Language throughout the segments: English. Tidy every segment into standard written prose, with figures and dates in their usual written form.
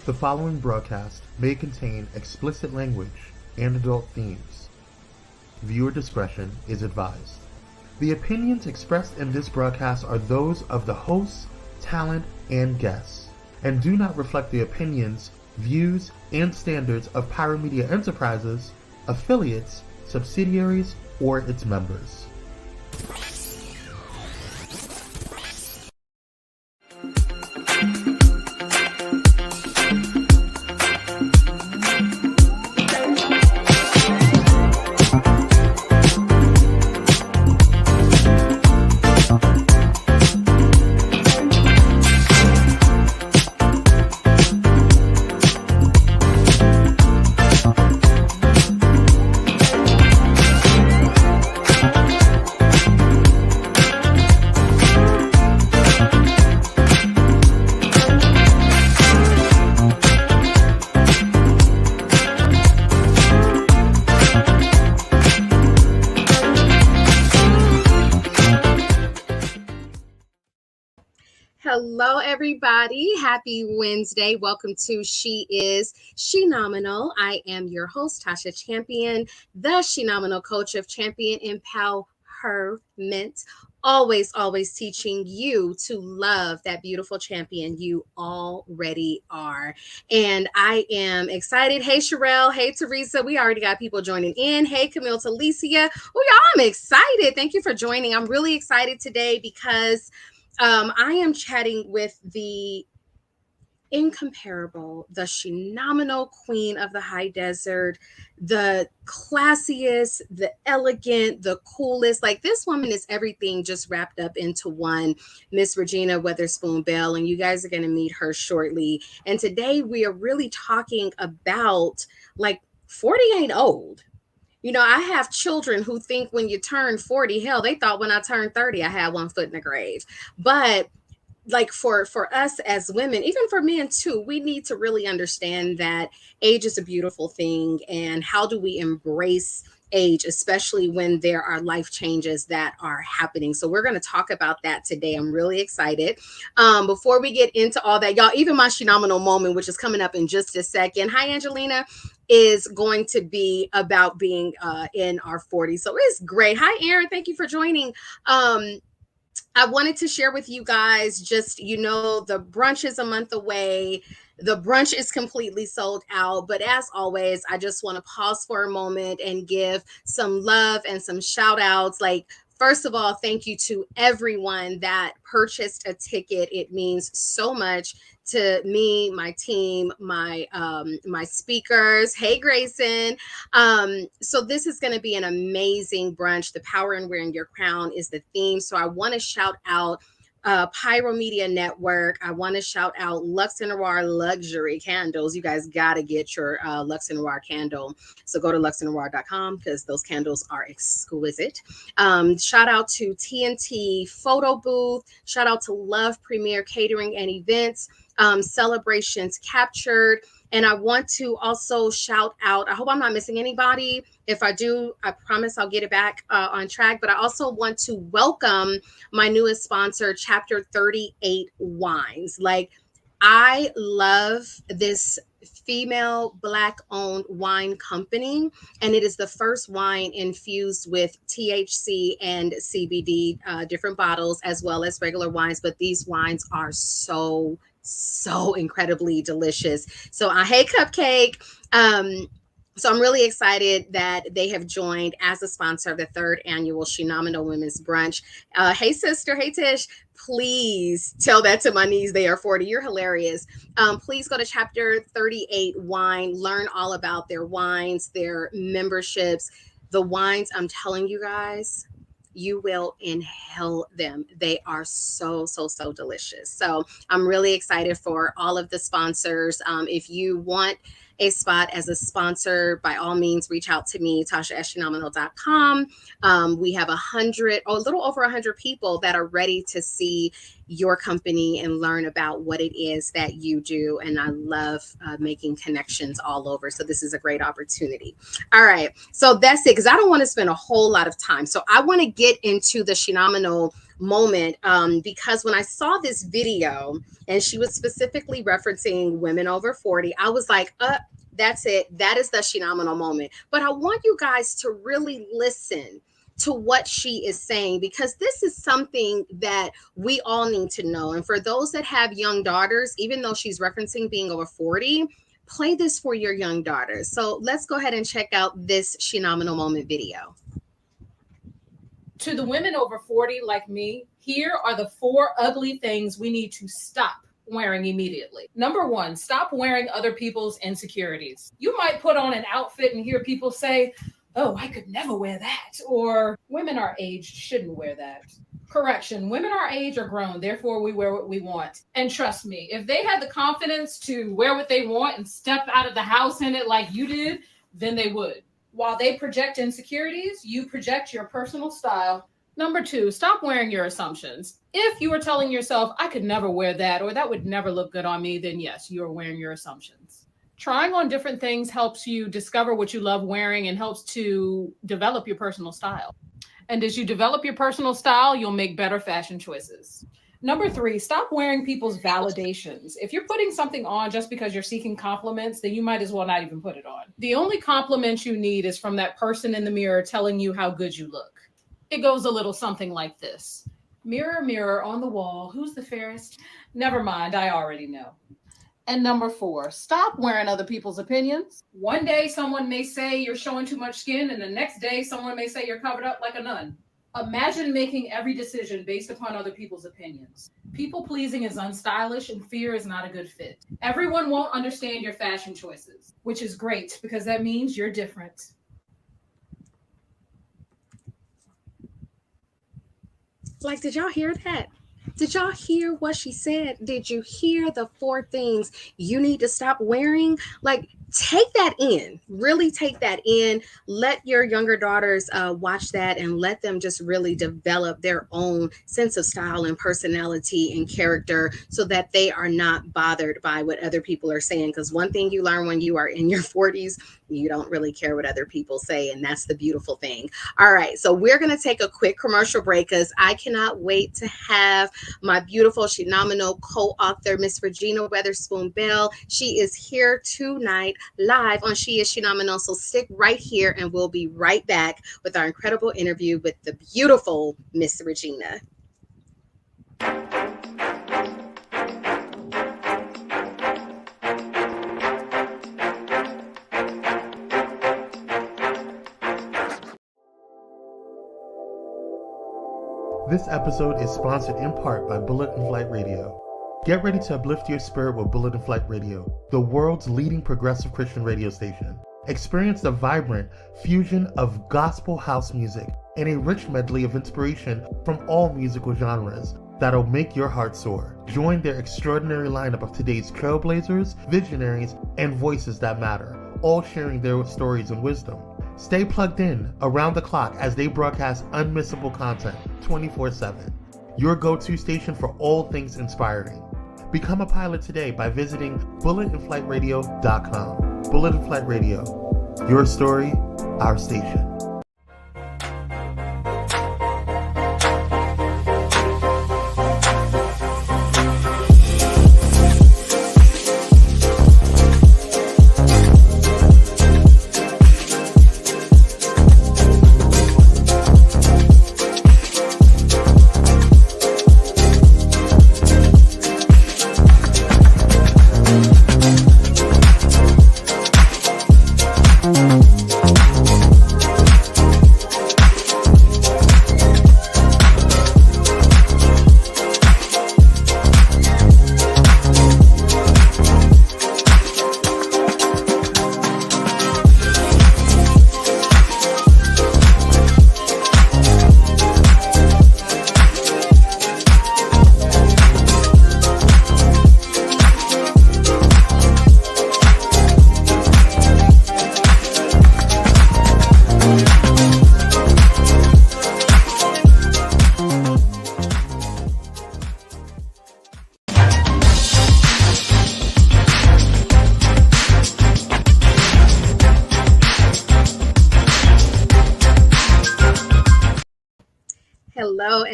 The following broadcast may contain explicit language and adult themes. Viewer discretion is advised. The opinions expressed in this broadcast are those of the hosts, talent, and guests, and do not reflect the opinions, views, and standards of Pyromedia Enterprises, affiliates, subsidiaries, or its members. Hello, everybody. Happy Wednesday. Welcome to She Is Shenomenal. I am your host, Tasha Champion, the Shenomenal coach of champion empowerment. Always teaching you to love that beautiful champion you already are. And I am excited. Hey, Sherelle. Hey, Teresa. We already got people joining in. Hey, Camille Talicia. Oh, y'all, I'm excited. Thank you for joining. I'm really excited today because I am chatting with the incomparable, the Shenomenal queen of the high desert, the classiest, the elegant, the coolest. Like, this woman is everything just wrapped up into one, Miss Regina Weatherspoon Bell, and you guys are going to meet her shortly. And today we are really talking about, like, 40 ain't old. You know, I have children who think when you turn 40, hell, they thought when I turned 30, I had one foot in the grave. But like for us as women, even for men too, we need to really understand that age is a beautiful thing. And how do we embrace age, especially when there are life changes that are happening? So we're going to talk about that today. I'm really excited. Before we get into all that, y'all, even my Shenomenal moment, which is coming up in just a second. Hi, Angelina, is going to be about being in our 40s. So it's great. Hi, Aaron. Thank you for joining. I wanted to share with you guys just, the brunch is a month away. The brunch is completely sold out. But as always, I just want to pause for a moment and give some love and some shout outs. Like, first of all, thank you to everyone that purchased a ticket. It means so much to me, my team, my speakers. Hey, Grayson. So this is going to be an amazing brunch. The power in wearing your crown is the theme. So I want to shout out Pyromedia Network. I want to shout out Luxe Noir Luxury Candles. You guys got to get your Luxe Noir candle. So go to luxenoir.com because those candles are exquisite. Shout out to TNT Photo Booth. Shout out to Love Premier Catering and Events. Celebrations Captured. And I want to also shout out, I hope I'm not missing anybody. If I do, I promise I'll get it back on track. But I also want to welcome my newest sponsor, Chapter 38 Wines. Like, I love this female Black-owned wine company, and it is the first wine infused with THC and CBD, different bottles, as well as regular wines. But these wines are so incredibly delicious. So hey, Cupcake. So I'm really excited that they have joined as a sponsor of the third annual Shenomenal Women's Brunch. Hey, sister. Hey, Tish. Please tell that to my niece. They are 40. You're hilarious. Please go to Chapter 38 Wine. Learn all about their wines, their memberships. The wines, I'm telling you guys, you will inhale them. They are so delicious. So I'm really excited for all of the sponsors. If you want a spot as a sponsor, by all means, reach out to me, tasha@shenomenal.com. We have a little over 100 people that are ready to see your company and learn about what it is that you do. And I love making connections all over. So this is a great opportunity. All right. So that's it, because I don't want to spend a whole lot of time. So I want to get into the Shenomenal moment, because when I saw this video and she was specifically referencing women over 40, I was like, that's it. That is the Shenomenal moment. But I want you guys to really listen to what she is saying, because this is something that we all need to know. And for those that have young daughters, even though she's referencing being over 40, play this for your young daughters. So let's go ahead and check out this Shenomenal moment video. To the women over 40 like me, here are the 4 ugly things we need to stop wearing immediately. Number 1, stop wearing other people's insecurities. You might put on an outfit and hear people say, "Oh, I could never wear that," or "Women our age shouldn't wear that." Correction, women our age are grown, therefore we wear what we want. And trust me, if they had the confidence to wear what they want and step out of the house in it like you did, then they would. While they project insecurities, you project your personal style. Number 2, stop wearing your assumptions. If you are telling yourself, "I could never wear that," or "that would never look good on me," then yes, you are wearing your assumptions. Trying on different things helps you discover what you love wearing and helps to develop your personal style. And as you develop your personal style, you'll make better fashion choices. Number 3, stop wearing people's validations. If you're putting something on just because you're seeking compliments, then you might as well not even put it on. The only compliment you need is from that person in the mirror telling you how good you look. It goes a little something like this. "Mirror, mirror on the wall, who's the fairest?" Never mind, I already know. And number 4, stop wearing other people's opinions. One day someone may say you're showing too much skin, and the next day someone may say you're covered up like a nun. Imagine making every decision based upon other people's opinions. People pleasing is unstylish and fear is not a good fit. Everyone won't understand your fashion choices, which is great because that means you're different. Like, did y'all hear that? Did y'all hear what she said? Did you hear the 4 things you need to stop wearing? Like, take that in. Really take that in. Let your younger daughters watch that and let them just really develop their own sense of style and personality and character so that they are not bothered by what other people are saying. Because one thing you learn when you are in your 40s, you don't really care what other people say. And that's the beautiful thing. All right. So we're going to take a quick commercial break because I cannot wait to have my beautiful Shenomenal co-author, Miss Regina Weatherspoon Bell. She is here tonight live on She is Shenomenal. So stick right here and we'll be right back with our incredible interview with the beautiful Miss Regina. This episode is sponsored in part by Bullet and Flight Radio. Get ready to uplift your spirit with Bullet and Flight Radio, the world's leading progressive Christian radio station. Experience the vibrant fusion of gospel house music and a rich medley of inspiration from all musical genres that'll make your heart soar. Join their extraordinary lineup of today's trailblazers, visionaries, and voices that matter, all sharing their stories and wisdom. Stay plugged in around the clock as they broadcast unmissable content 24/7. Your go-to station for all things inspiring. Become a pilot today by visiting bulletandflightradio.com. Bullet and Flight Radio. Your story, our station.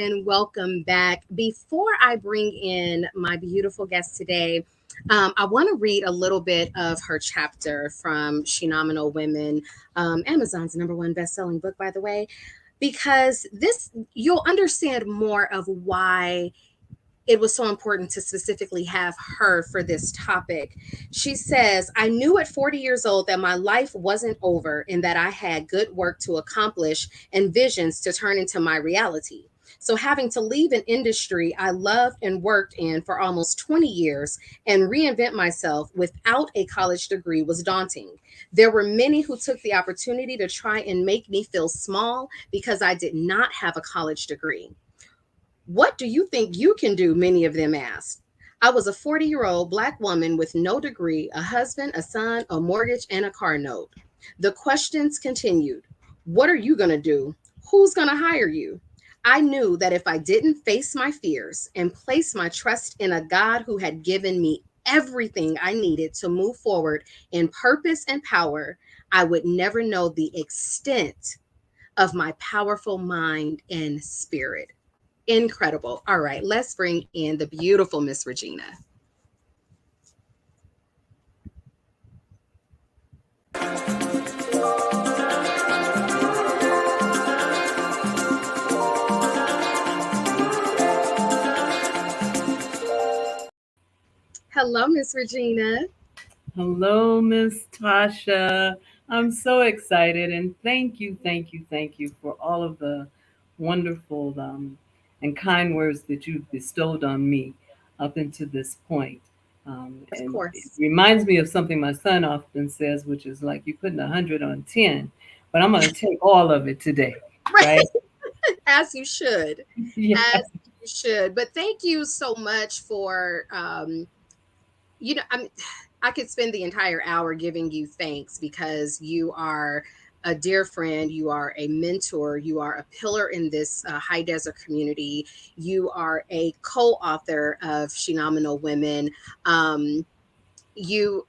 and welcome back. Before I bring in my beautiful guest today, I want to read a little bit of her chapter from Shenomenal Women, Amazon's #1 best-selling book, by the way, because this you'll understand more of why it was so important to specifically have her for this topic. She says, I knew at 40 years old that my life wasn't over and that I had good work to accomplish and visions to turn into my reality. So, having to leave an industry I loved and worked in for almost 20 years and reinvent myself without a college degree was daunting. There were many who took the opportunity to try and make me feel small because I did not have a college degree. What do you think you can do? Many of them asked. I was a 40-year-old Black woman with no degree, a husband, a son, a mortgage, and a car note. The questions continued. What are you going to do? Who's going to hire you? I knew that if I didn't face my fears and place my trust in a God who had given me everything I needed to move forward in purpose and power, I would never know the extent of my powerful mind and spirit. Incredible. All right, let's bring in the beautiful Miss Regina. Hello, Miss Regina. Hello, Miss Tasha. I'm so excited, and thank you for all of the wonderful and kind words that you've bestowed on me up until this point. Of And it course. reminds me of something my son often says, which is like you're putting 100 on 10, but I'm going to take all of it today, Right. right? As you should. Yeah. As you should. But thank you so much for I could spend the entire hour giving you thanks because you are a dear friend, you are a mentor, you are a pillar in this high desert community, you are a co-author of Phenomenal Women. Um, you're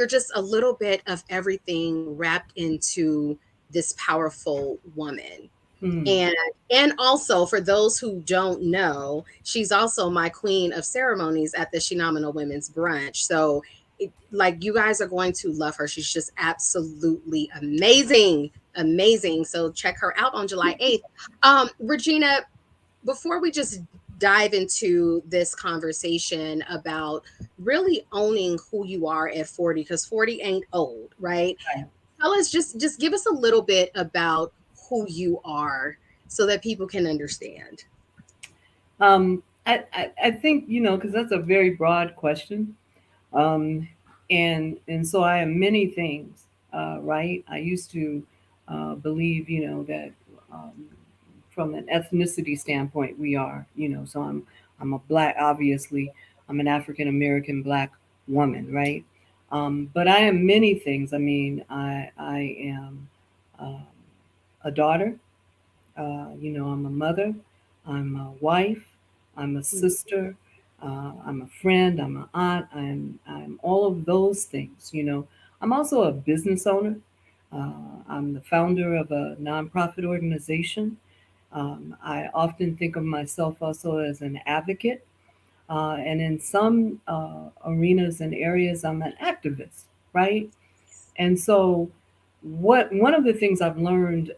just a little bit of everything wrapped into this powerful woman. Hmm. And also for those who don't know, she's also my queen of ceremonies at the Shenomenal Women's Brunch. So like you guys are going to love her. She's just absolutely amazing. Amazing. So check her out on July 8th. Regina, before we just dive into this conversation about really owning who you are at 40, because 40 ain't old, right? Right. Tell us, just give us a little bit about who you are so that people can understand. I think, because that's a very broad question. Um, and so I am many things, right? I used to believe, that um, from an ethnicity standpoint, we are, so I'm a black, obviously, I'm an African American black woman, right? But I am many things. I mean, I am um, a daughter. I'm a mother, I'm a wife, I'm a sister, I'm a friend, I'm an aunt, I'm all of those things. I'm also a business owner. I'm the founder of a nonprofit organization. I often think of myself also as an advocate. And in some arenas and areas, I'm an activist, right? And so, what one of the things I've learned,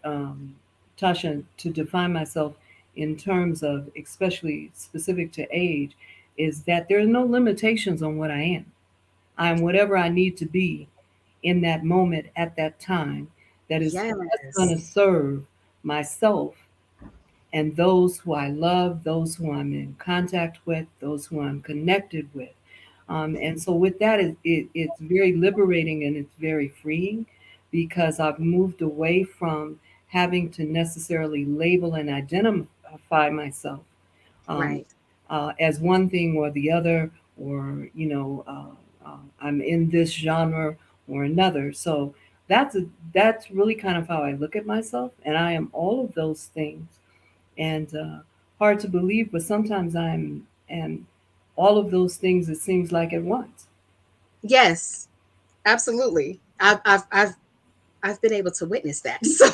Tasha, to define myself in terms of, especially specific to age, is that there are no limitations on what I am. I'm whatever I need to be in that moment at that time that is best going to Yes. serve myself and those who I love, those who I'm in contact with, those who I'm connected with. And so, with that, it's very liberating and it's very freeing because I've moved away from having to necessarily label and identify myself um, Right. as one thing or the other, or, I'm in this genre or another. So, that's really kind of how I look at myself. And I am all of those things and hard to believe, but sometimes I'm and all of those things it seems like at once. Yes, absolutely. I've been able to witness that. So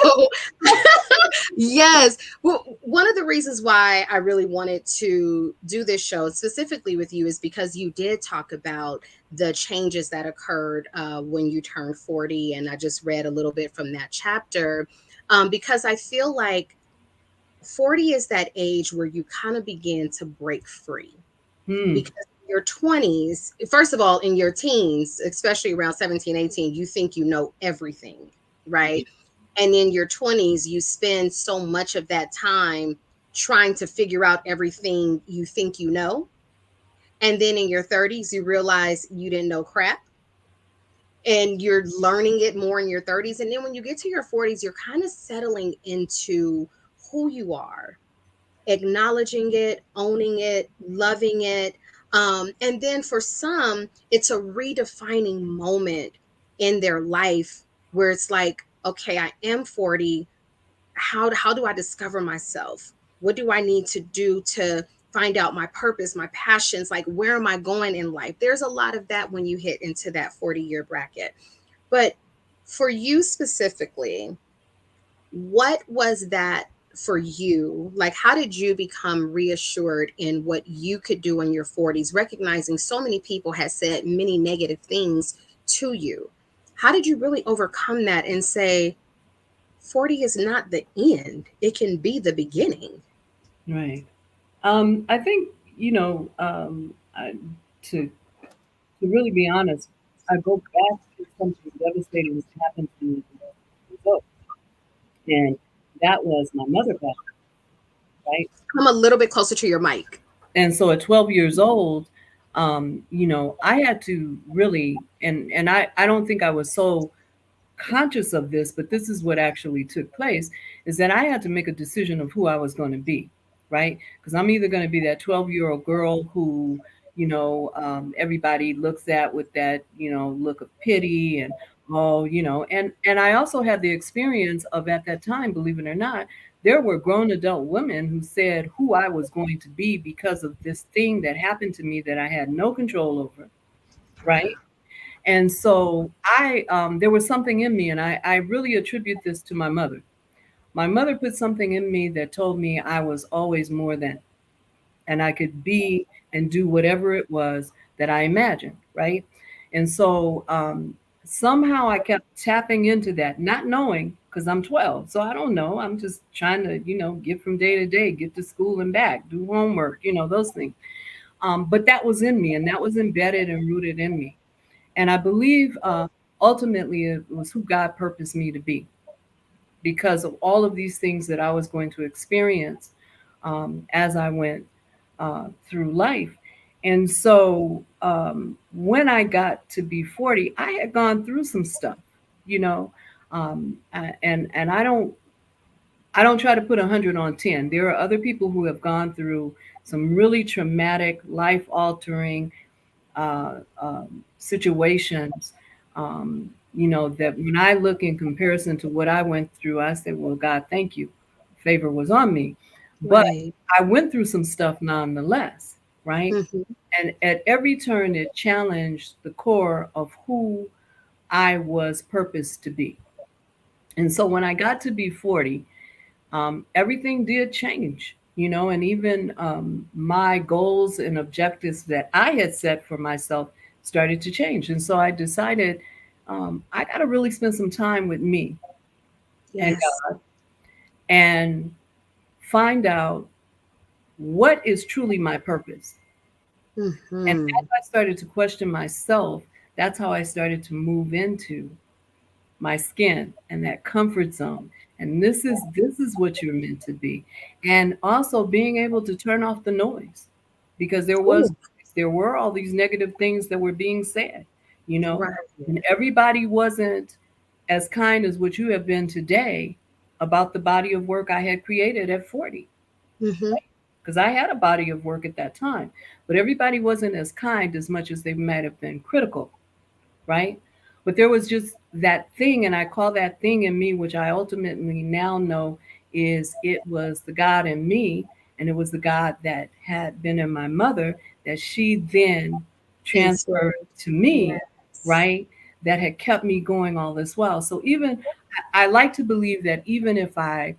Yes. Well, one of the reasons why I really wanted to do this show specifically with you is because you did talk about the changes that occurred when you turned 40. And I just read a little bit from that chapter because I feel like 40 is that age where you kind of begin to break free. Hmm. Because in your 20s, first of all, in your teens, especially around 17, 18, you think you know everything, right? And in your 20s, you spend so much of that time trying to figure out everything you think you know. And then in your 30s, you realize you didn't know crap and you're learning it more in your 30s. And then when you get to your 40s, you're kind of settling into who you are, acknowledging it, owning it, loving it. And then for some, it's a redefining moment in their life where it's like, okay, I am 40. How do I discover myself? What do I need to do to find out my purpose, my passions? Like, where am I going in life? There's a lot of that when you hit into that 40-year bracket. But for you specifically, what was that for you? Like, how did you become reassured in what you could do in your 40s, recognizing so many people had said many negative things to you? How did you really overcome that and say, 40 is not the end, it can be the beginning? Right. I think, to really be honest, I go back to something devastating that happened to me when I was 12 years old. And that was my mother passed, right? Come a little bit closer to your mic. And so at 12 years old, I had to really, and I don't think I was so conscious of this, but this is what actually took place, is that I had to make a decision of who I was going to be, right? Because I'm either going to be that 12-year-old girl who, everybody looks at with that, look of pity and, oh, and I also had the experience of at that time, believe it or not, there were grown adult women who said who I was going to be because of this thing that happened to me that I had no control over, right? And so there was something in me, and I really attribute this to my mother. My mother put something in me that told me I was always more than, and I could be and do whatever it was that I imagined, right? And so somehow I kept tapping into that, not knowing, because I'm 12, so I don't know. I'm just trying to, get from day to day, get to school and back, do homework, those things. But that was in me, and that was embedded and rooted in me. And I believe ultimately it was who God purposed me to be because of all of these things that I was going to experience as I went through life. And so when I got to be 40, I had gone through some stuff, and I don't try to put 100 on 10. There are other people who have gone through some really traumatic, life altering situations, that when I look in comparison to what I went through, I said, well, God, thank you. Favor was on me. But Right. I went through some stuff nonetheless, right? Mhm. And at every turn, it challenged the core of who I was purposed to be. And so when I got to be 40, everything did change, and even my goals and objectives that I had set for myself started to change. And so I decided I got to really spend some time with me and Yes. God and find out what is truly my purpose. And Hmm. as I started to question myself, that's how I started to move into my skin and that comfort zone. And this is what you're meant to be. And also being able to turn off the noise because Ooh, there were all these negative things that were being said, you know, right. and everybody wasn't as kind as what you have been today about the body of work I had created at 40. Hmm. Because I had a body of work at that time, but everybody wasn't as kind as much as they might have been critical, right? But there was just that thing, and I call that thing in me, which I ultimately now know is it was the God in me, and it was the God that had been in my mother that she then transferred Instilled. to me, Yes. right? That had kept me going all this while. So even I like to believe that even if I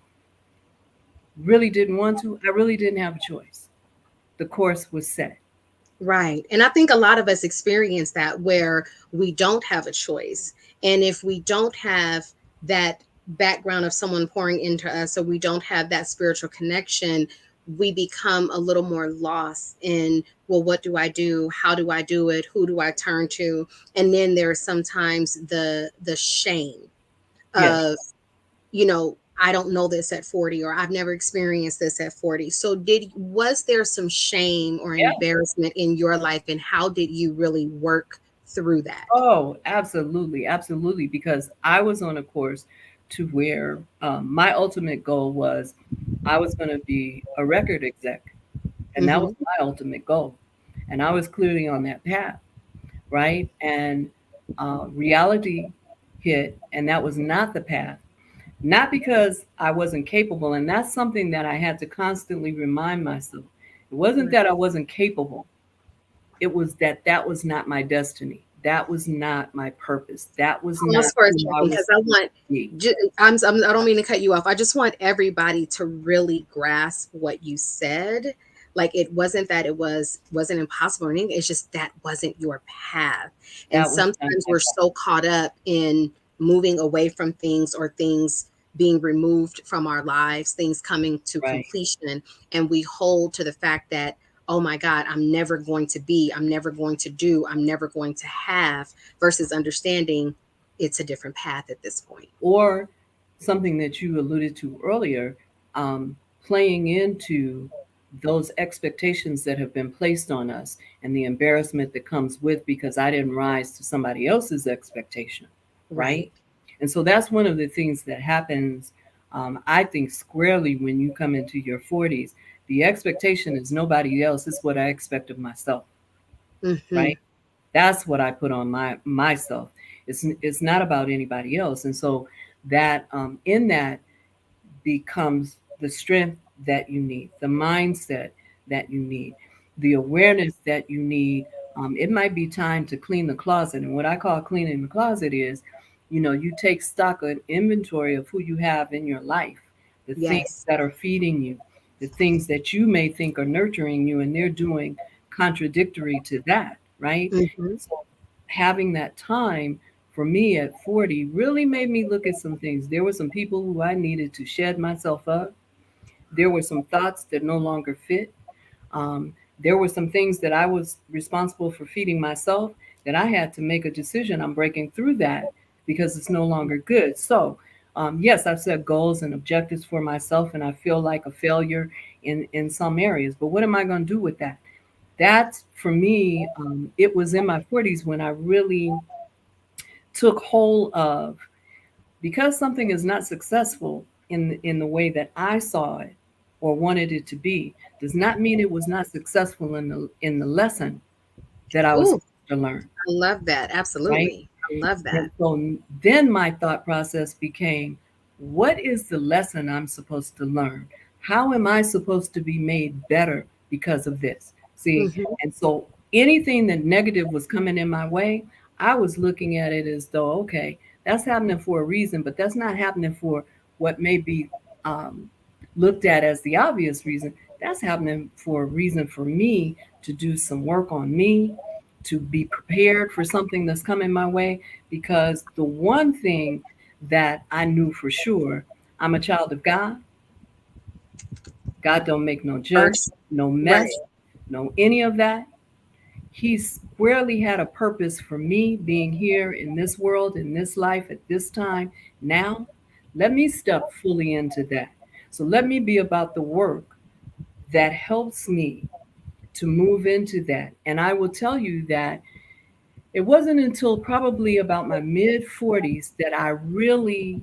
really didn't want to, I really didn't have a choice. The course was set. Right. And I think a lot of us experience that where we don't have a choice. And if we don't have that background of someone pouring into us, or we don't have that spiritual connection, we become a little more lost in, well, what do I do? How do I do it? Who do I turn to? And then there's sometimes the shame Yes. of, you know, I don't know this at 40, or I've never experienced this at 40. So was there some shame or Yeah. embarrassment in your life, and how did you really work through that? Oh, absolutely. Absolutely. Because I was on a course to where my ultimate goal was I was going to be a record exec. And that was Hmm. my ultimate goal. And I was clearly on that path. Right. And reality hit, and that was not the path. Not because I wasn't capable. And that's something that I had to constantly remind myself. It wasn't Right. that I wasn't capable, it was that that was not my destiny. That was not my purpose. That was not Pause for a who I second, because was I supposed want, to be. I don't mean to cut you off. I just want everybody to really grasp what you said. Like, it wasn't that it wasn't impossible or anything. It's just that wasn't your path. And That was not sometimes my we're so caught up in moving away from things, or things being removed from our lives, things coming to right. completion, and we hold to the fact that, oh my God, I'm never going to be, I'm never going to do, I'm never going to have, versus understanding it's a different path at this point. Or something that you alluded to earlier, um, playing into those expectations that have been placed on us and the embarrassment that comes with because I didn't rise to somebody else's expectation, right? Right. And so that's one of the things that happens, I think, squarely when you come into your 40s. The expectation is nobody else, it's what I expect of myself, Hmm. right? That's what I put on myself. It's not about anybody else. And so that in that becomes the strength that you need, the mindset that you need, the awareness that you need. It might be time to clean the closet. And what I call cleaning the closet is, you take stock and inventory of who you have in your life, the things Yes. that are feeding you, the things that you may think are nurturing you, and they're doing contradictory to that, right? Hmm. So having that time for me at 40 really made me look at some things. There were some people who I needed to shed myself up. There were some thoughts that no longer fit. There were some things that I was responsible for feeding myself that I had to make a decision. I'm breaking through that because it's no longer good. So, yes, I've set goals and objectives for myself, and I feel like a failure in some areas. But what am I going to do with that? That's for me, it was in my 40s when I really took hold of, because something is not successful in the way that I saw it or wanted it to be, does not mean it was not successful in the lesson that I was Ooh, supposed to learn, I love that. right? Absolutely. I love that. And so then my thought process became, what is the lesson I'm supposed to learn? How am I supposed to be made better because of this? See, Hmm. and so anything that negative was coming in my way, I was looking at it as though, okay, that's happening for a reason, but that's not happening for what may be um, looked at as the obvious reason. That's happening for a reason for me to do some work on me, to be prepared for something that's coming my way. Because the one thing that I knew for sure, I'm a child of God. God don't make no junk, First, no right. mess, no any of that. He squarely had a purpose for me being here in this world, in this life, at this time. Now, let me step fully into that. So let me be about the work that helps me to move into that. And I will tell you that it wasn't until probably about my mid 40s that I really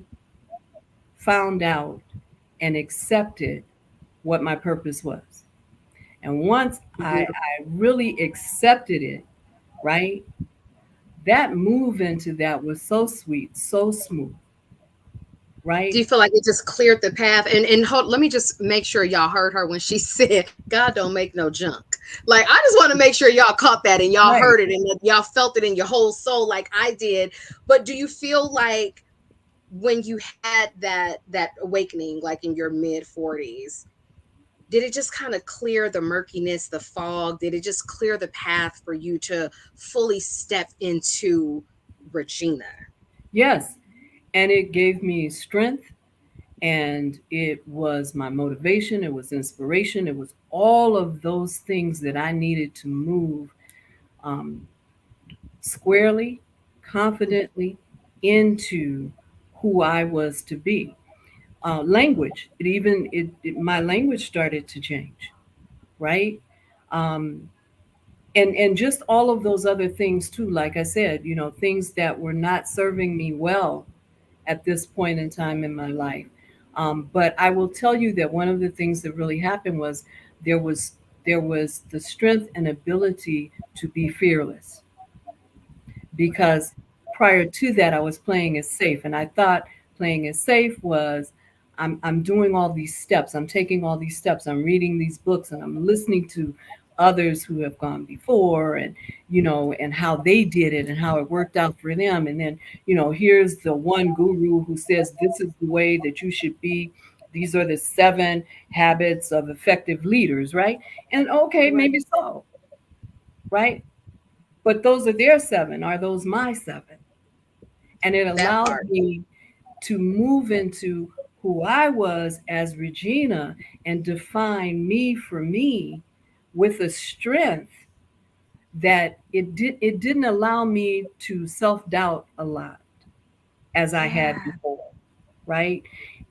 found out and accepted what my purpose was. And once I really accepted it, right, that move into that was so sweet, so smooth, Do right? you feel like it just cleared the path? And let me just make sure y'all heard her when she said, "God don't make no junk." Like, I just want to make sure y'all caught that and y'all Right. heard it and that y'all felt it in your whole soul, like I did. But do you feel like when you had that awakening, like in your mid 40s, did it just kind of clear the murkiness, the fog? Did it just clear the path for you to fully step into Regina? Yes. And it gave me strength, and it was my motivation, it was inspiration, it was all of those things that I needed to move um, squarely, confidently into who I was to be. Language, my language started to change, right? Um, and just all of those other things too. Like I said, things that were not serving me well at this point in time in my life. But I will tell you that one of the things that really happened was there was there was the strength and ability to be fearless, because prior to that I was playing it safe, and I thought playing it safe was I'm doing all these steps, I'm taking all these steps, I'm reading these books, and I'm listening to others who have gone before, and and how they did it and how it worked out for them. And then here's the one guru who says this is the way that you should be, these are the 7 habits of effective leaders, right? And okay, Right. maybe so, right? But those are their 7. Are those my 7? And it That allowed part. me to move into who I was as Regina and define me for me with a strength that it didn't allow me to self-doubt a lot as I had Yeah. before, right?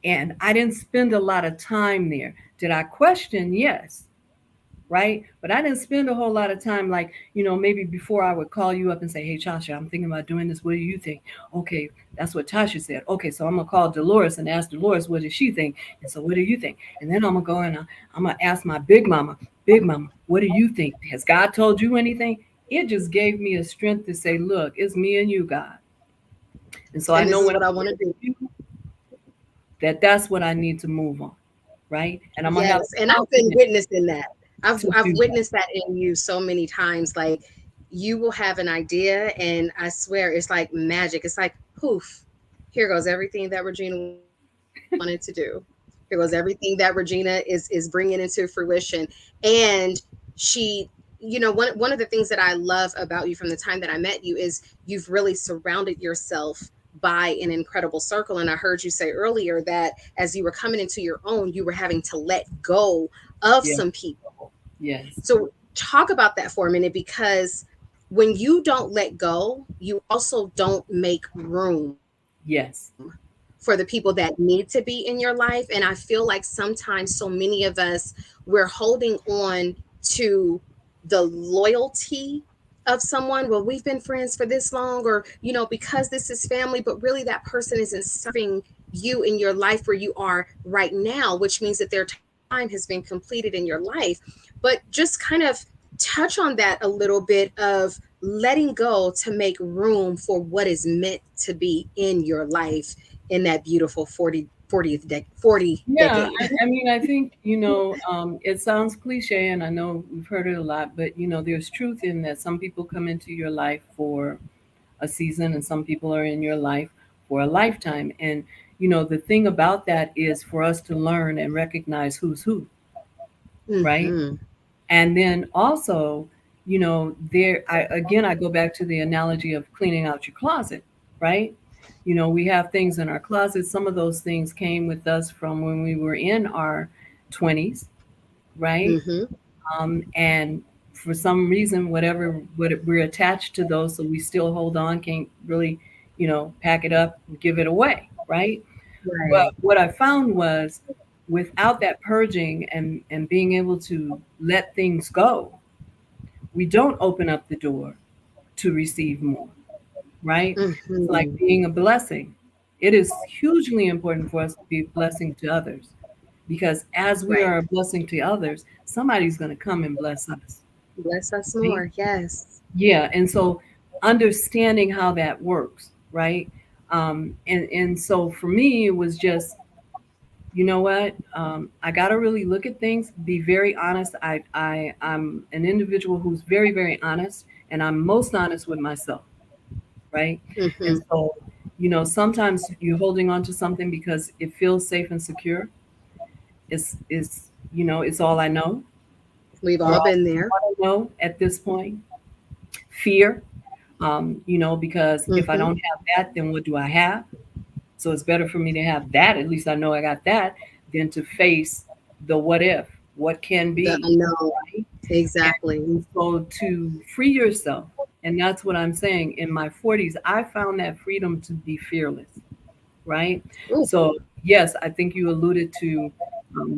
And I didn't spend a lot of time there. Did I question? Yes, right? But I didn't spend a whole lot of time, like, maybe before I would call you up and say, hey, Tasha, I'm thinking about doing this. What do you think? Okay, that's what Tasha said. Okay, so I'm going to call Dolores and ask Dolores, what does she think? And so, what do you think? And then I'm going to go and I'm going to ask my big mama, what do you think? Has God told you anything? It just gave me a strength to say, look, it's me and you, God. And so I And this know is when what I I'm want to with do. you, that's what I need to move on, right? And I'm going to have Yes. And the I've been confidence witnessing that. I've to I've do that. witnessed that in you so many times. Like you will have an idea, and I swear it's like magic. It's like poof, here goes everything that Regina wanted to do. Here goes everything that Regina is bringing into fruition. And she, one of the things that I love about you from the time that I met you is you've really surrounded yourself by an incredible circle. And I heard you say earlier that as you were coming into your own, you were having to let go of Yeah. some people. Yes. So talk about that for a minute, because when you don't let go, you also don't make room Yes. for the people that need to be in your life. And I feel like sometimes so many of us, we're holding on to the loyalty of someone. Well, we've been friends for this long, or because this is family, but really that person isn't serving you in your life where you are right now, which means that their time has been completed in your life. But just kind of touch on that a little bit of letting go to make room for what is meant to be in your life in that beautiful 40 Yeah, decade. I mean, I think, it sounds cliche, and I know we've heard it a lot, but, there's truth in that. Some people come into your life for a season, and some people are in your life for a lifetime. And, the thing about that is for us to learn and recognize who's who, right? Hmm. And then also, I go back to the analogy of cleaning out your closet, right? We have things in our closet. Some of those things came with us from when we were in our 20s, right? Hmm. And for some reason, what we're attached to those, so we still hold on, can't really, pack it up and give it away, right? But Right. what I found was, without that purging and being able to let things go, we don't open up the door to receive more, right? It's like Hmm. being a blessing. It is hugely important for us to be a blessing to others, because as we Right. are a blessing to others, somebody's going to come and bless us, Bless us right? more. Yes. Yeah. And so understanding how that works, right? And so for me, it was just, you know what? I got to really look at things, be very honest. I'm an individual who's very, very honest, and I'm most honest with myself, right? And Hmm. so Sometimes you're holding on to something because it feels safe and secure. It's all I know. We've Or all all been there. I know at this point. Fear, because if I Hmm. don't have that, then what do I have? So it's better for me to have that. At least I know I got that than to face the what if, what can The be. unknown. Right? Exactly. And so to free yourself, and that's what I'm saying. In my 40s, I found that freedom to be fearless, right? Ooh, So, yes, I think you alluded to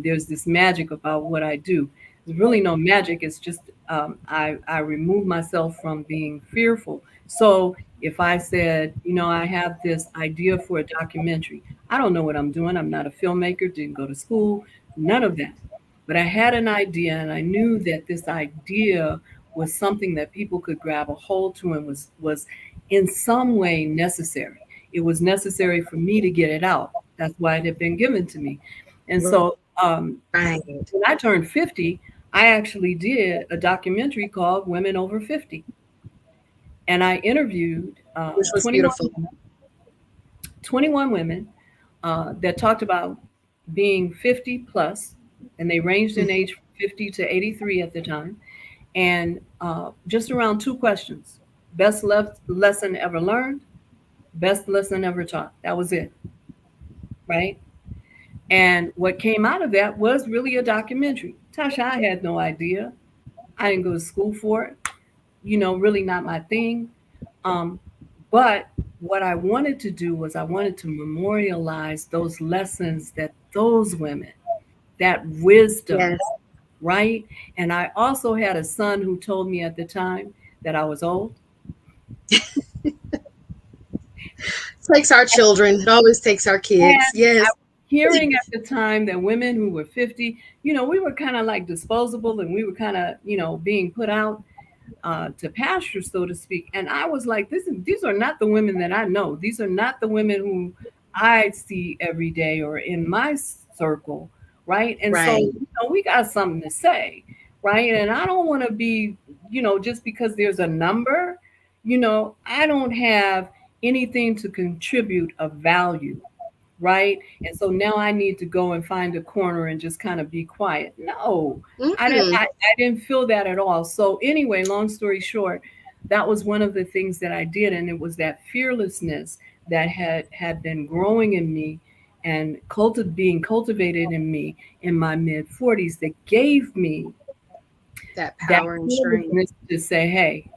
there's this magic about what I do. There's really no magic. It's just I remove myself from being fearful. So, if I said, I have this idea for a documentary, I don't know what I'm doing. I'm not a filmmaker, didn't go to school, none of that. But I had an idea, and I knew that this idea was something that people could grab a hold to and was in some way necessary. It was necessary for me to get it out. That's why it had been given to me. And so right. when I turned 50, I actually did a documentary called Women Over 50. And I interviewed Which was beautiful. 21 women that talked about being 50 plus, and they ranged in age from 50 to 83 at the time. And just around two questions: best lesson ever learned, best lesson ever taught. That was it, right? And what came out of that was really a documentary. Tasha, I had no idea. I didn't go to school for it. Really not my thing. Um, but what I wanted to do was I wanted to memorialize those lessons that those women, that wisdom, Yes. right? And I also had a son who told me at the time that I was old. Takes our children. It always takes our kids. And I Yes. was hearing at the time that women who were 50, we were kind of like disposable, and we were kind of, being put out to pasture, so to speak. And I was like, these are not the women that I know. These are not the women who I see every day or in my circle, right? And so, Right. we got something to say, right? And I don't want to be, just because there's a number, I don't have anything to contribute of value, right? And so now I need to go and find a corner and just kind of be quiet. No, I didn't. Mm-mm. I didn't feel that at all. So anyway, long story short, that was one of the things that I did, and it was that fearlessness that had been growing in me and being cultivated in me in my mid 40s that gave me That that power and strength. fearlessness to say, hey,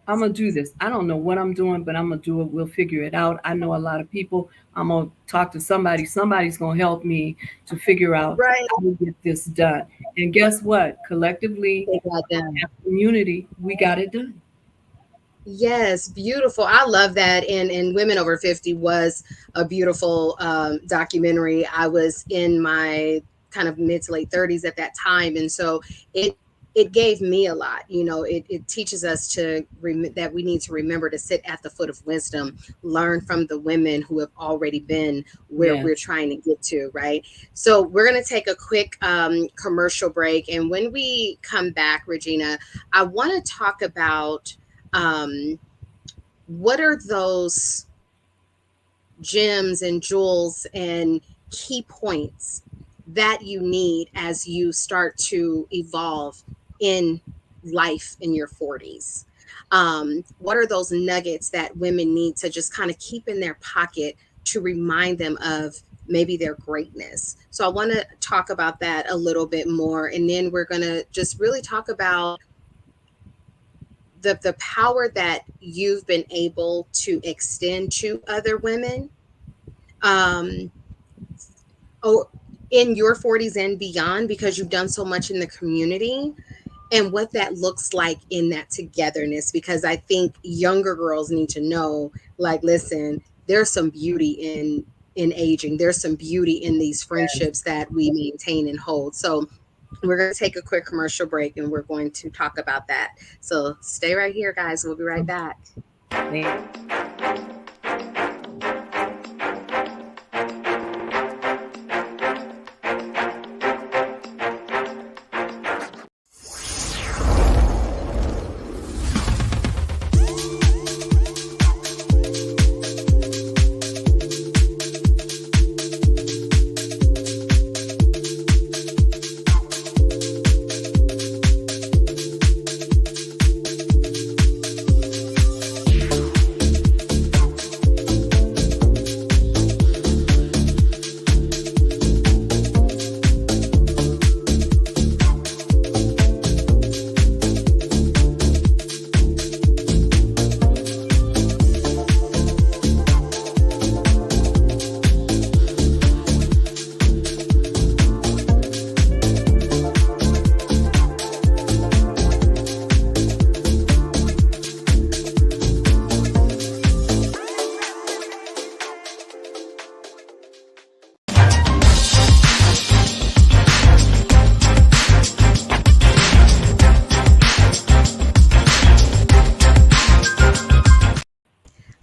I'm gonna do this. I don't know what I'm doing, but I'm gonna do it. We'll figure it out. I know a lot of people. I'm gonna talk to somebody. Somebody's gonna help me to figure out Right. how to get this done. And guess what? Collectively, They got that. as a community, we got it done. Yes, beautiful. I love that. And Women Over 50 was a beautiful documentary. I was in my kind of mid to late 30s at that time. And so it gave me a lot. It teaches us that we need to remember to sit at the foot of wisdom, learn from the women who have already been where Yeah. we're trying to get to, right? So we're going to take a quick commercial break. And when we come back, Regina, I want to talk about what are those gems and jewels and key points that you need as you start to evolve in life in your 40s? What are those nuggets that women need to just kind of keep in their pocket to remind them of maybe their greatness? So I want to talk about that a little bit more, and then we're going to just really talk about the power that you've been able to extend to other women in your 40s and beyond, because you've done so much in the community, and what that looks like in that togetherness. Because I think younger girls need to know, like, listen, there's some beauty in aging. There's some beauty in these friendships that we maintain and hold. So we're going to take a quick commercial break, and we're going to talk about that. So stay right here, guys. We'll be right back.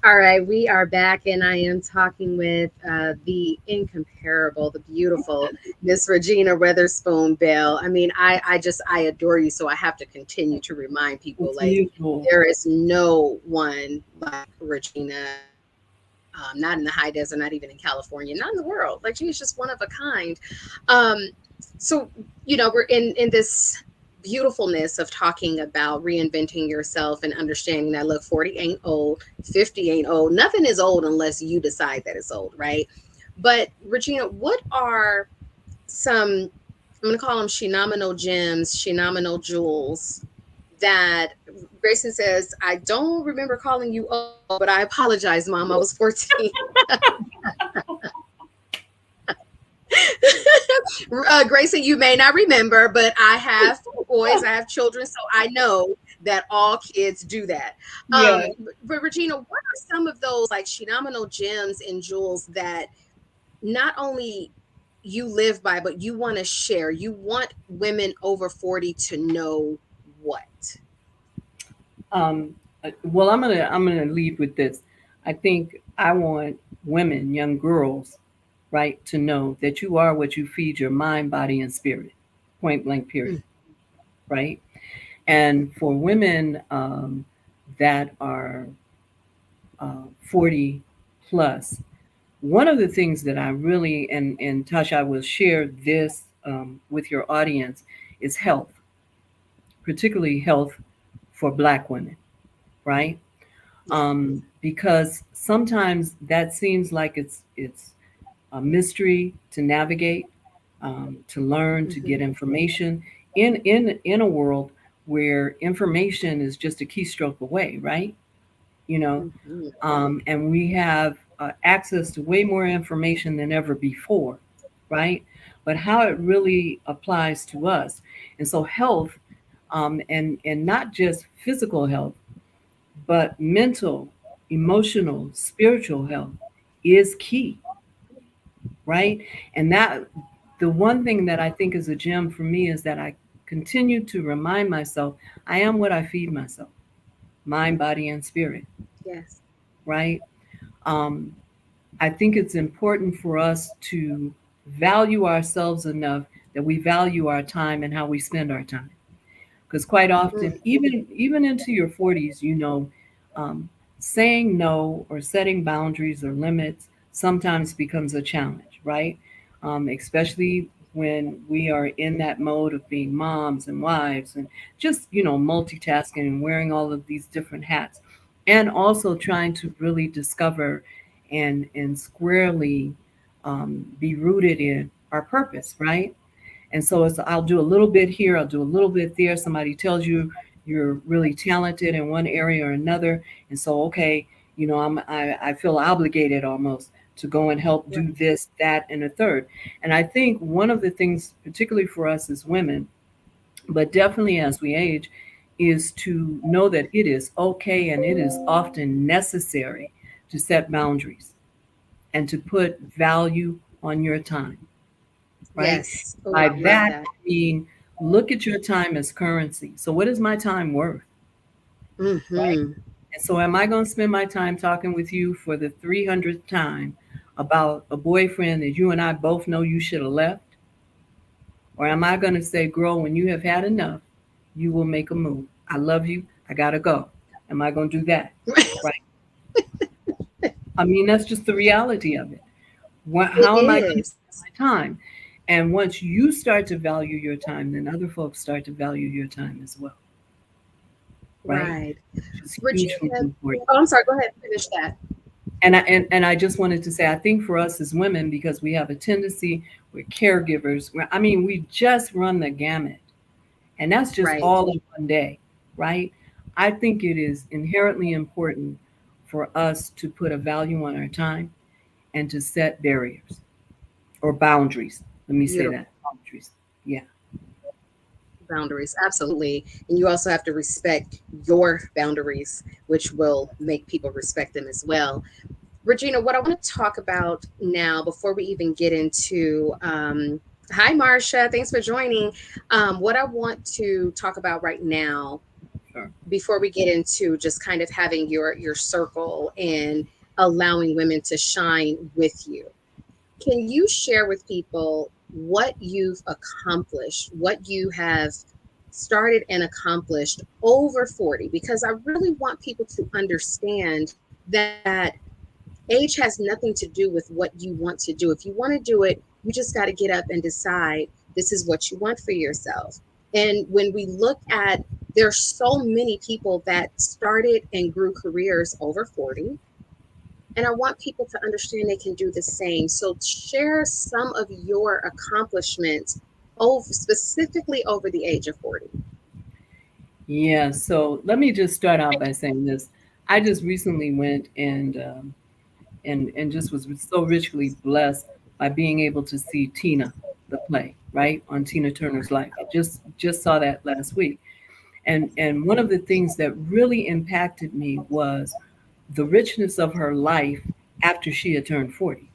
All right, we are back, and I am talking with the incomparable, the beautiful Miss Regina Weatherspoon Bell. I mean, I adore you, so I have to continue to remind people It's like beautiful. there is no one like Regina, not in the high desert, not even in California, not in the world. Like she's just one of a kind. Um, so we're in this beautifulness of talking about reinventing yourself and understanding that look, 40 ain't old, 50 ain't old, nothing is old unless you decide that it's old, right? But Regina, what are some, I'm going to call them Shenomenal gems, Shenomenal jewels that Grayson says, I don't remember calling you old, but I apologize, Mom, I was 14. Grayson, you may not remember, but I have boys, I have children, so I know that all kids do that. Yeah. But Regina, what are some of those like phenomenal gems and jewels that not only you live by, but you want to share? You want women over 40 to know what? Um, well, I'm gonna lead with this. I think I want women, young girls, right, to know that you are what you feed your mind, body, and spirit. Point blank. Period. Mm. Right. And for women that are 40 plus, one of the things that I really, and Tasha, I will share this with your audience, is health, particularly health for Black women, right? Because sometimes that seems like it's a mystery to navigate, to learn, to get Mhm. information in a world where information is just a keystroke away, right? You know, Mhm. and we have access to way more information than ever before, right? But how it really applies to us, and so health, and not just physical health, but mental, emotional, spiritual health is key, right? And that the one thing that I think is a gem for me is that I continue to remind myself I am what I feed myself, mind, body, and spirit, Yes. right? Um, I think it's important for us to value ourselves enough that we value our time and how we spend our time. Because quite often, Mm. even into your 40s, um, saying no or setting boundaries or limits sometimes becomes a challenge, right? Especially when we are in that mode of being moms and wives and just multitasking and wearing all of these different hats, and also trying to really discover and squarely be rooted in our purpose, right? And so it's I'll do a little bit here, I'll do a little bit there. Somebody tells you you're really talented in one area or another, and so okay, I feel obligated almost to go and help Right. do this, that, and a third. And I think one of the things, particularly for us as women, but definitely as we age, is to know that it is okay and it is often necessary to set boundaries and to put value on your time, right? Yes. Oh, By I love that, that. I mean, look at your time as currency. So, what is my time worth, right? Hmm. And so, am I going to spend my time talking with you for the 300th time about a boyfriend that you and I both know you should have left? Or am I going to say, girl, when you have had enough, you will make a move? I love you. I got to go. Am I going to do that? Right. I mean, that's just the reality of it. It How am I going to is. spend my time? And once you start to value your time, then other folks start to value your time as well, right? Right. Which is hugely Regina, important. oh, I'm sorry, go ahead, finish that. And I just wanted to say, I think for us as women, because we have a tendency, we're caregivers. I mean, we just run the gamut, and that's just Right. all in one day, right? I think it is inherently important for us to put a value on our time and to set barriers or boundaries. Let me say Beautiful. that boundaries. Yeah. Boundaries, absolutely. And you also have to respect your boundaries, which will make people respect them as well. Regina, what I want to talk about now, before we even get into, hi, Marcia, thanks for joining. What I want to talk about right now Sure. before we get into just kind of having your circle and allowing women to shine with you, can you share with people what you've accomplished, what you have started and accomplished over 40? Because I really want people to understand that age has nothing to do with what you want to do. If you want to do it, you just got to get up and decide this is what you want for yourself. And when we look at, there's so many people that started and grew careers over 40, and I want people to understand they can do the same. So share some of your accomplishments over, specifically over the age of 40. Yeah. So let me just start out by saying this. I just recently went and just was so richly blessed by being able to see Tina, the play, right, on Tina Turner's life. I just saw that last week. And one of the things that really impacted me was the richness of her life after she had turned 40,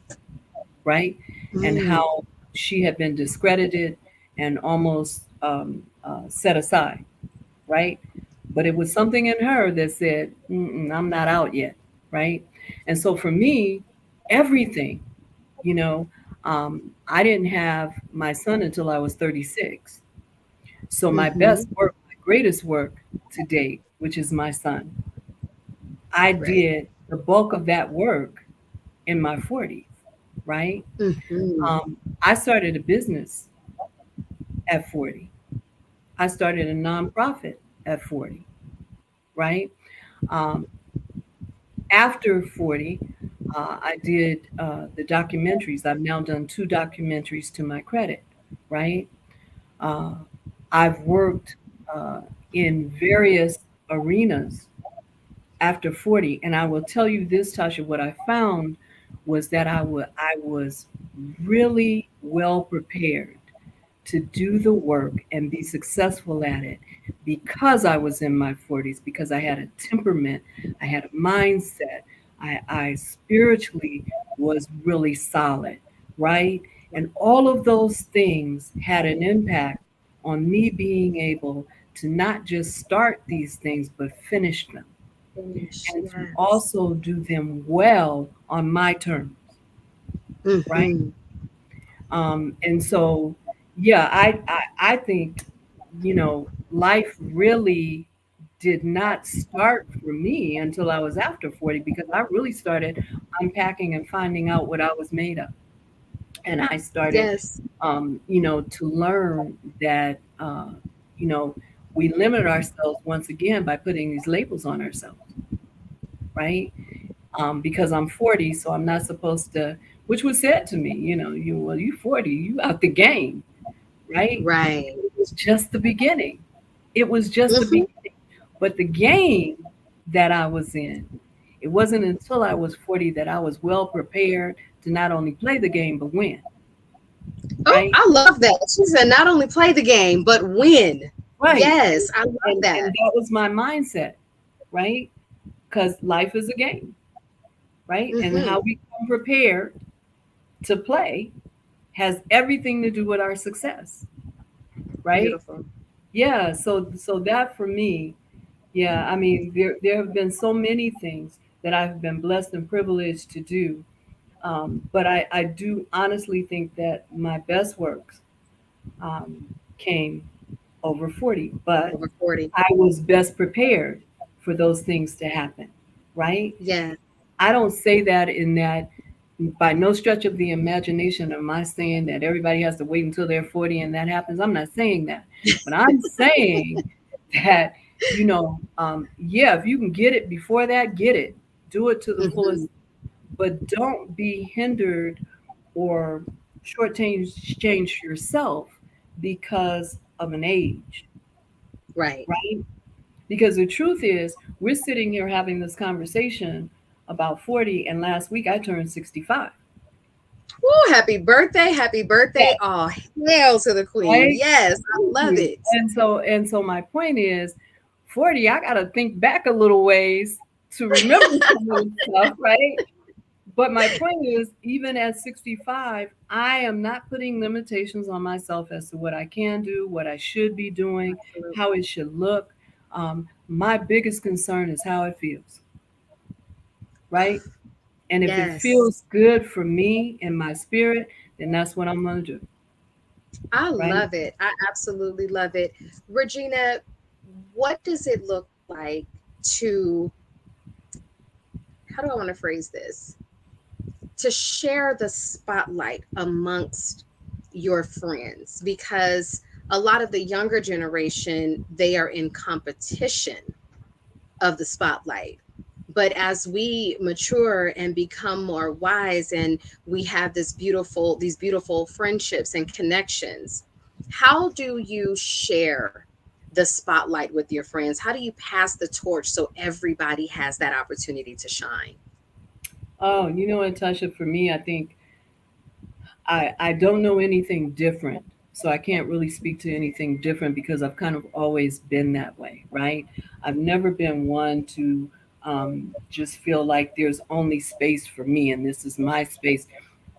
right? And Mm, how she had been discredited and almost set aside, right? But it was something in her that said, I'm not out yet, right? And so for me, everything, you know, I didn't have my son until I was 36. So my mm-hmm. best work, my greatest work to date, which is my son, I Right. did the bulk of that work in my 40s, right? Mm-hmm. I started a business at 40. I started a nonprofit at 40, right? Um, After 40, I did the documentaries. I've now done two documentaries to my credit, right? Uh, I've worked uh, in various arenas after 40. And I will tell you this, Tasha, what I found was that I was really well prepared to do the work and be successful at it because I was in my 40s, because I had a temperament, I had a mindset, I spiritually was really solid, right? And all of those things had an impact on me being able to not just start these things, but finish them Finish. and to Yes. also do them well on my terms, right? Mm-hmm. And so, yeah, I think, life really did not start for me until I was after 40 because I really started unpacking and finding out what I was made of. And I started, Yes. to learn that, we limit ourselves once again by putting these labels on ourselves, right? Because I'm 40, so I'm not supposed to, which was said to me, you 40, you out the game, right? Right. It was just the beginning. It was just the Mm-hmm. beginning. But the game that I was in, it wasn't until I was 40 that I was well prepared to not only play the game, but win, Oh, right? I love that. She said not only play the game, but win. Right. Yes, I love And that. that was my mindset, right? Because life is a game, right? And Mm-hmm. how we come prepared to play has everything to do with our success, right? Beautiful. Yeah, so that for me, yeah, I mean, there have been so many things that I've been blessed and privileged to do. But I do honestly think that my best works came over 40, but Over 40. I was best prepared for those things to happen, right? Yeah. I don't say that in that by no stretch of the imagination am I saying that everybody has to wait until they're 40 and that happens. I'm not saying that. But I'm saying that, yeah, if you can get it before that, get it. Do it to the Mm-hmm. fullest, but don't be hindered or change yourself because of an age, Right. right? Because the truth is, we're sitting here having this conversation about 40, and last week I turned 65. Woo, happy birthday. Happy birthday. Yes, Oh, hail to the queen. right? Yes, I Thank love you. it. And so my point is, 40, I gotta think back a little ways to remember some of the stuff, right? But my point is, even at 65, I am not putting limitations on myself as to what I can do, what I should be doing, Absolutely. how it should look. My biggest concern is how it feels, right? And if it Yes. feels good for me and my spirit, then that's what I'm going to do, I right? love it. I absolutely love it. Regina, what does it look like to, how do I want to phrase this? To share the spotlight amongst your friends, because a lot of the younger generation, they are in competition of the spotlight. But as we mature and become more wise, and we have these beautiful friendships and connections, how do you share the spotlight with your friends? How do you pass the torch so everybody has that opportunity to shine? Oh, you know what, Tasha, for me, I think I don't know anything different. So I can't really speak to anything different because I've kind of always been that way, right? I've never been one to just feel like there's only space for me and this is my space.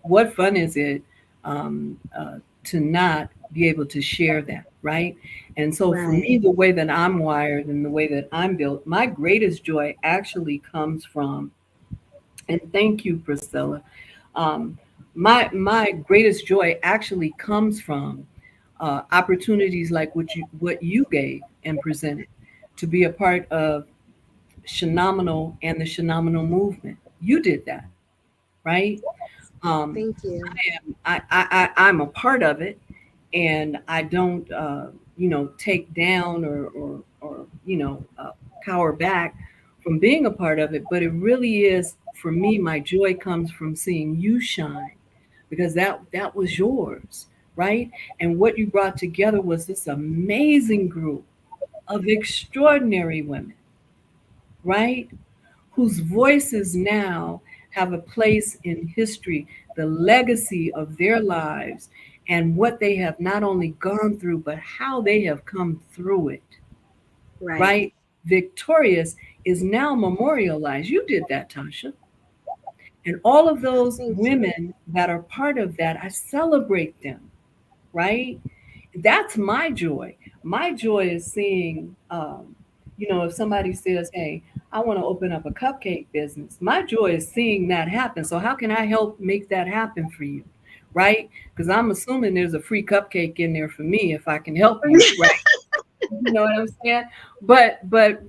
What fun is it to not be able to share that, right? And so for me, Right. the way that I'm wired and the way that I'm built, my greatest joy actually comes from, and thank you, Priscilla. Um, my greatest joy actually comes from opportunities like what you gave and presented to be a part of Shenomenal and the Shenomenal movement. You did that, right? Um, Thank you. I'm a part of it, and I don't take down or cower back from being a part of it. But it really is, for me, my joy comes from seeing you shine, because that was yours, right? And what you brought together was this amazing group of extraordinary women, right? Whose voices now have a place in history, the legacy of their lives, and what they have not only gone through, but how they have come through it, Right. right? Victorious is now memorialized. You did that, Tasha. And all of those Thank you. women that are part of that, I celebrate them, right? That's my joy. My joy is seeing, if somebody says, "Hey, I want to open up a cupcake business," my joy is seeing that happen. So, how can I help make that happen for you, right? Because I'm assuming there's a free cupcake in there for me if I can help you, right? You know what I'm saying? But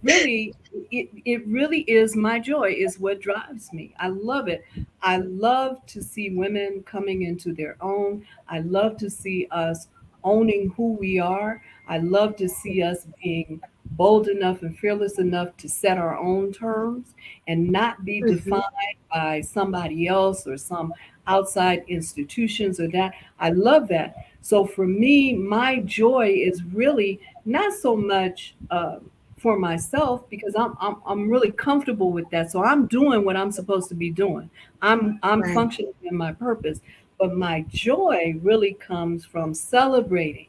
really, it really is my joy, is what drives me. I love it. I love to see women coming into their own. I love to see us owning who we are. I love to see us being bold enough and fearless enough to set our own terms and not be Mhm. defined by somebody else or some outside institutions or that. I love that. So for me, my joy is really not so much for myself, because I'm really comfortable with that. So I'm doing what I'm supposed to be doing. I'm Right. functioning in my purpose. But my joy really comes from celebrating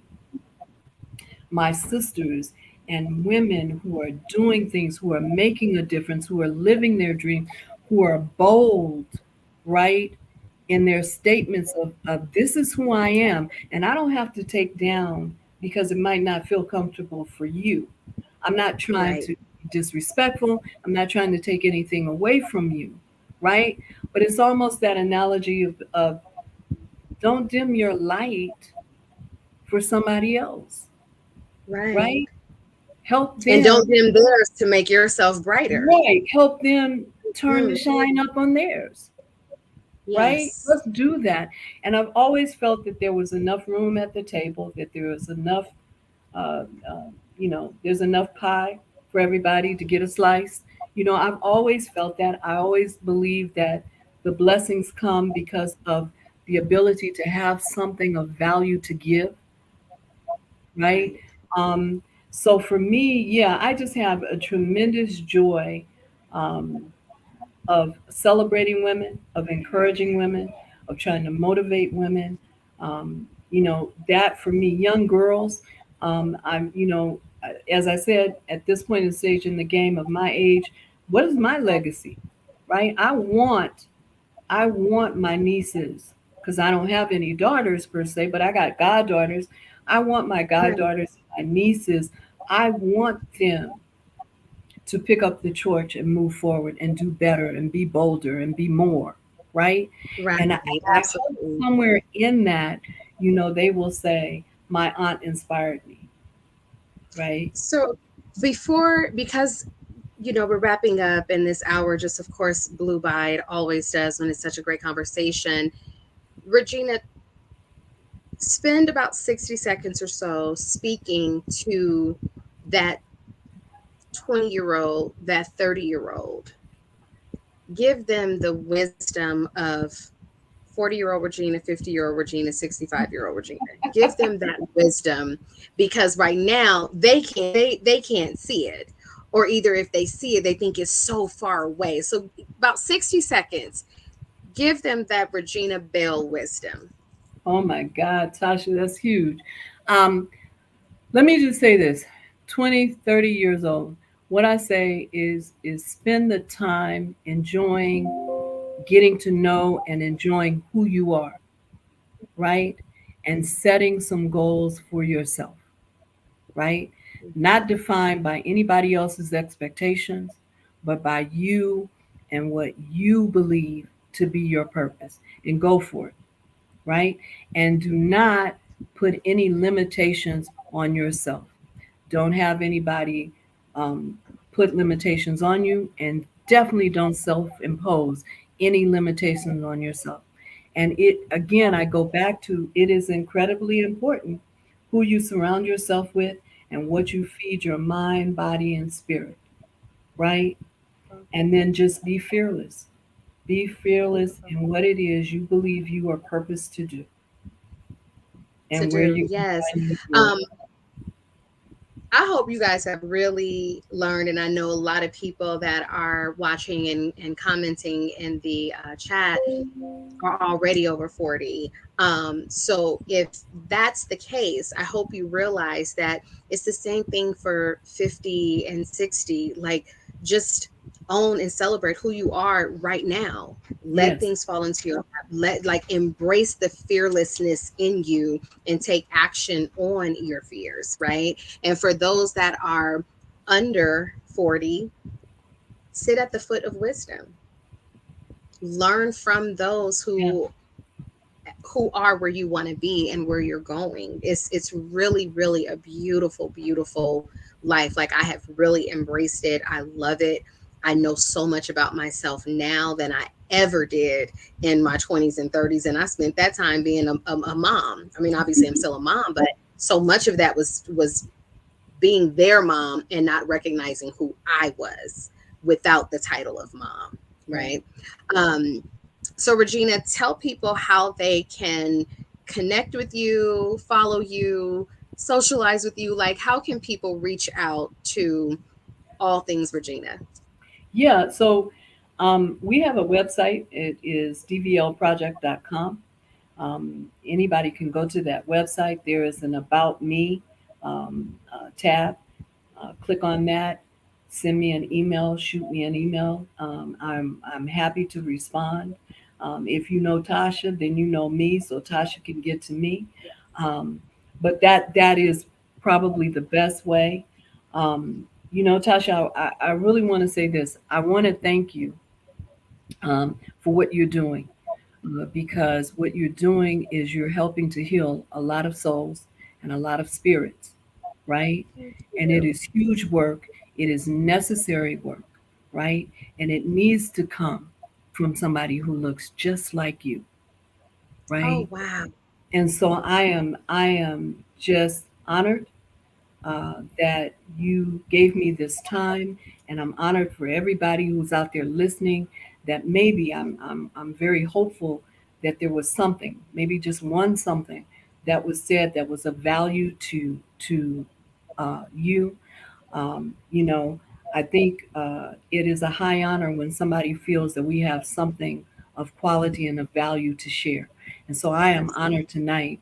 my sisters and women who are doing things, who are making a difference, who are living their dream, who are bold, right? In their statements of this is who I am. And I don't have to take down because it might not feel comfortable for you. I'm not trying Right. to be disrespectful. I'm not trying to take anything away from you, right? But it's almost that analogy of don't dim your light for somebody else, Right. right? Help And don't them, dim theirs to make yourself brighter. right? Help them turn the Mm. shine up on theirs, right? Yes. Let's do that. And I've always felt that there was enough room at the table, that there was enough, uh, uh, there's enough pie for everybody to get a slice. I've always felt that. I always believe that the blessings come because of the ability to have something of value to give, right? Right. Um, so for me, yeah, I just have a tremendous joy um, of celebrating women, of encouraging women, of trying to motivate women. That for me, young girls, as I said, at this point in stage in the game of my age, what is my legacy, right? I want my nieces, because I don't have any daughters per se, but I got goddaughters. I want my Right. goddaughters and my nieces. I want them. to pick up the torch and move forward and do better and be bolder and be more, right? Right. And I hope Absolutely. somewhere in that, you know, they will say, my aunt inspired me, right? So before, because we're wrapping up and this hour just of course blew by. It always does when it's such a great conversation. Regina, spend about 60 seconds or so speaking to that 20-year-old, that 30-year-old. Give them the wisdom of 40-year-old Regina, 50-year-old Regina, 65-year-old Regina. Give them that wisdom, because right now they can't see it, or either if they see it, they think it's so far away. So about 60 seconds, give them that Regina Bell wisdom. Oh my God, Tasha, that's huge. Um, Let me just say this: 20, 30 years old. What I say is spend the time enjoying getting to know and enjoying who you are, right? And setting some goals for yourself, right? Not defined by anybody else's expectations, but by you and what you believe to be your purpose. And go for it, right? And do not put any limitations on yourself. Don't have anybody um, put limitations on you, and definitely don't self-impose any limitations on yourself. And it, again, I go back to, it is incredibly important who you surround yourself with and what you feed your mind, body, and spirit, right? And then just be fearless. Be fearless in what it is you believe you are purposed to do To and where do, you are yes. going to do it. um I hope you guys have really learned, and I know a lot of people that are watching and commenting in the chat are already over 40. So if that's the case, I hope you realize that it's the same thing for 50 and 60. Like, just own and celebrate who you are right now. Let Yes. things fall into your lap. Like, embrace the fearlessness in you and take action on your fears, right? And for those that are under 40, sit at the foot of wisdom. Learn from those Yeah. who are where you want to be and where you're going. It's really, really a beautiful, beautiful life. Like, I have really embraced it. I love it. I know so much about myself now than I ever did in my 20s and 30s. And I spent that time being a mom. I mean, obviously I'm still a mom, but so much of that was being their mom and not recognizing who I was without the title of mom, Right. right? So Regina, tell people how they can connect with you, follow you, socialize with you. Like, how can people reach out to all things Regina? Yeah. So we have a website. It is dvlproject.com. Anybody can go to that website. There is an About Me tab. Click on that. Send me an email. Shoot me an email. I'm happy to respond. If you know Tasha, then you know me, so Tasha can get to me. Um, but that is probably the best way. Tasha, I really want to say this. I want to thank you for what you're doing, because what you're doing is you're helping to heal a lot of souls and a lot of spirits, right? Thank And it you. is huge work. It is necessary work, right? And it needs to come from somebody who looks just like you, Oh, right? wow. And so I am just honored that you gave me this time, and I'm honored for everybody who's out there listening. That maybe I'm very hopeful that there was something, maybe just one something that was said that was of value to you. You know, I think it is a high honor when somebody feels that we have something of quality and of value to share. And so I am Absolutely. honored tonight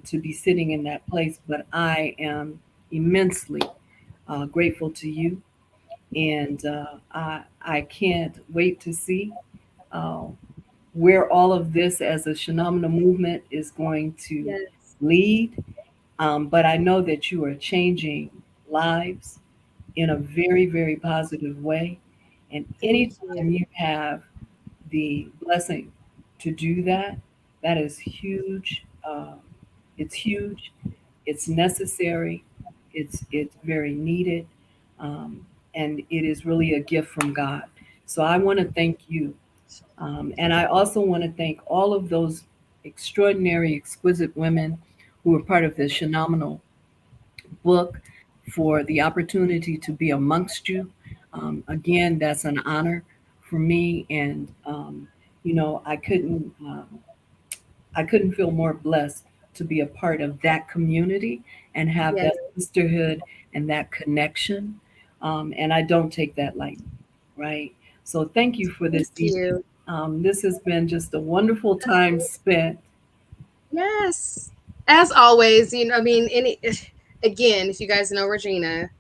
to be sitting in that place, but I am immensely grateful to you. And I can't wait to see uh, where all of this as a Shenomenal movement is going to Yes. lead. But I know that you are changing lives, in a very, very positive way. And Thank anytime you. you have the blessing to do that, that is huge. It's huge. It's necessary. It's very needed, and it is really a gift from God. So I want to thank you, and I also want to thank all of those extraordinary, exquisite women who were part of the Shenomenal book for the opportunity to be amongst you. Again, that's an honor for me, and you know, I couldn't feel more blessed to be a part of that community and have Yes, that sisterhood and that connection. And I don't take that lightly, right? So thank you for thank this evening. you. This has been just a wonderful time spent. Yes. As always, I mean, again, if you guys know Regina,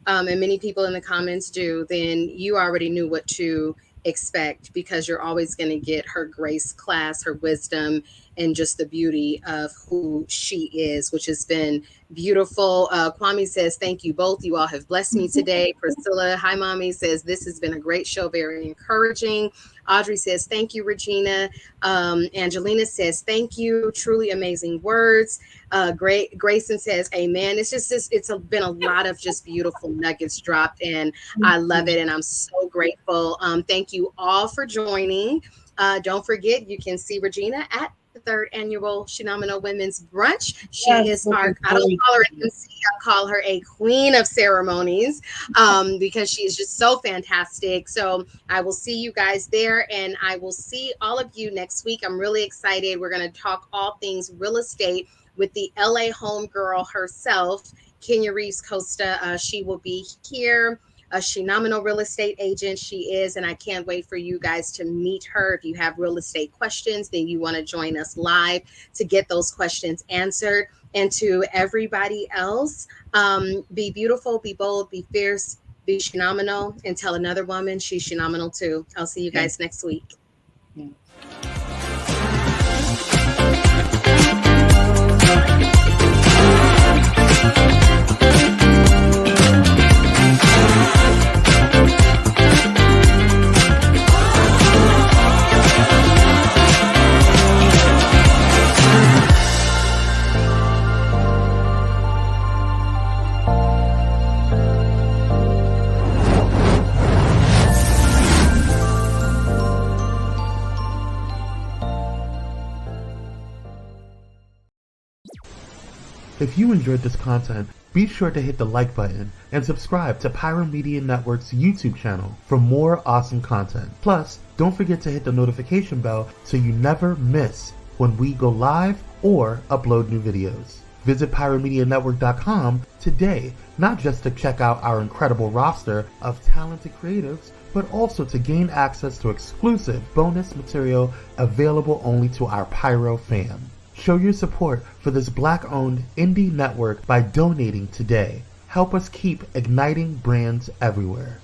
and many people in the comments do, then you already knew what to expect because you're always going to get her grace class, her wisdom, and just the beauty of who she is, which has been beautiful. Kwame says, thank you both. You all have blessed me today. Priscilla, hi, mommy, says, this has been a great show, very encouraging. Audrey says, thank you, Regina. Angelina says, thank you. Truly amazing words. Great. Grayson says, amen. It's been a lot of just beautiful nuggets dropped, and I love it. And I'm so grateful. Thank you all for joining. Don't forget, you can see Regina at the third annual Shenomenal Women's Brunch. She Yes, is looking I don't forward call her to an it. MC, I call her a queen of ceremonies, because she is just so fantastic. So I will see you guys there, and I will see all of you next week. I'm really excited. We're going to talk all things real estate with the LA homegirl herself, Kenya Reeves Costa. She will be here, a Shenomenal real estate agent. She is, and I can't wait for you guys to meet her. If you have real estate questions, then you want to join us live to get those questions answered. And to everybody else, be beautiful, be bold, be fierce, be phenomenal, and tell another woman she's phenomenal too. I'll see you Yeah, guys next week. yeah. If you enjoyed this content, be sure to hit the like button and subscribe to Pyro Media Network's YouTube channel for more awesome content. Plus, don't forget to hit the notification bell so you never miss when we go live or upload new videos. Visit pyromedianetwork.com today, not just to check out our incredible roster of talented creatives, but also to gain access to exclusive bonus material available only to our Pyro fam. Show your support for this Black-owned indie network by donating today. Help us keep igniting brands everywhere.